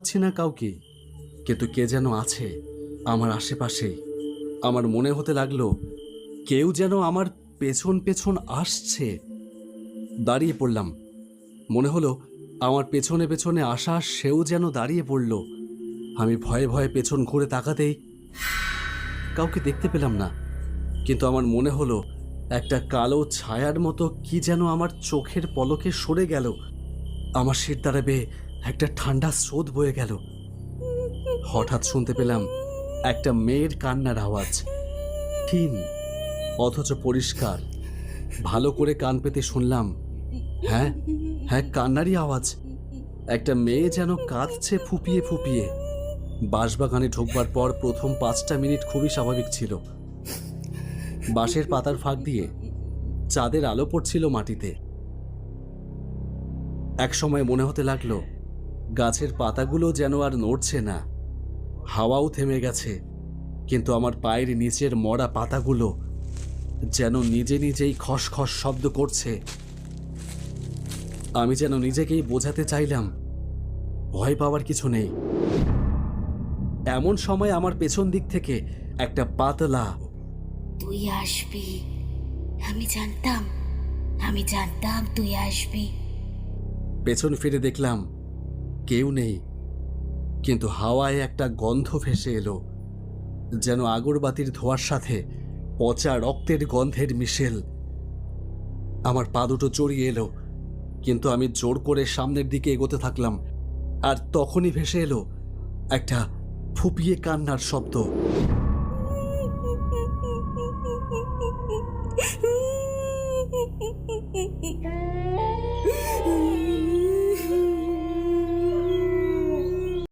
পাচ্ছি না কাউকে, কিন্তু কে যেন আছে আমার আশেপাশেই। আমার মনে হতে লাগলো কেউ যেন আমার পেছন পেছন আসছে। দাঁড়িয়ে পড়লাম। মনে হলো আমার পেছনে পেছনে আসা সেও যেন দাঁড়িয়ে পড়ল। আমি ভয়ে ভয়ে পেছন ঘুরে তাকাতেই কাউকে দেখতে পেলাম না, কিন্তু আমার মনে হলো একটা কালো ছায়ার মতো কি যেন আমার চোখের পলকে সরে গেল। আমার শির দ্বারা বেয়ে একটা ঠান্ডা স্রোত বয়ে গেল। হঠাৎ শুনতে পেলাম একটা মেয়ের কান্নার আওয়াজ, ক্ষীণ অথচ পরিষ্কার। ভালো করে কান পেতে শুনলাম, হ্যাঁ হ্যাঁ, কান্নারই আওয়াজ। একটা মেয়ে যেন কাঁদছে ফুপিয়ে ফুপিয়ে। বাঁশবাগানে ঢুকবার পর প্রথম 5টা মিনিট খুবই স্বাভাবিক ছিল। বাঁশের পাতার ফাঁক দিয়ে চাঁদের আলো পড়ছিল মাটিতে। এক সময় মনে হতে লাগলো গাছের পাতাগুলো যেন আর নড়ছে না, হাওয়াও থেমে গেছে, কিন্তু আমার পায়ের নিচের মরা পাতাগুলো যেন নিজে নিজেই খসখস শব্দ করছে। আমি যেন নিজেকেই বোঝাতে চাইলাম ভয় পাওয়ার কিছু নেই। এমন সময় আমার পেছন দিক থেকে একটা পাতলা, তুই আসবি, আমি জানতাম, আমি জানতাম তুই আসবি। পেছন ফিরে দেখলাম কেউ নেই, কিন্তু হাওয়ায় একটা গন্ধ ভেসে এলো, যেন আগরবাতির ধোঁয়ার সাথে পচা রক্তের গন্ধের মিশেল। আমার পা দুটো জড়িয়ে এলো, কিন্তু আমি জোর করে সামনের দিকে এগোতে থাকলাম। আর তখনই ভেসে এলো একটা ফুপিয়ে কান্নার শব্দ।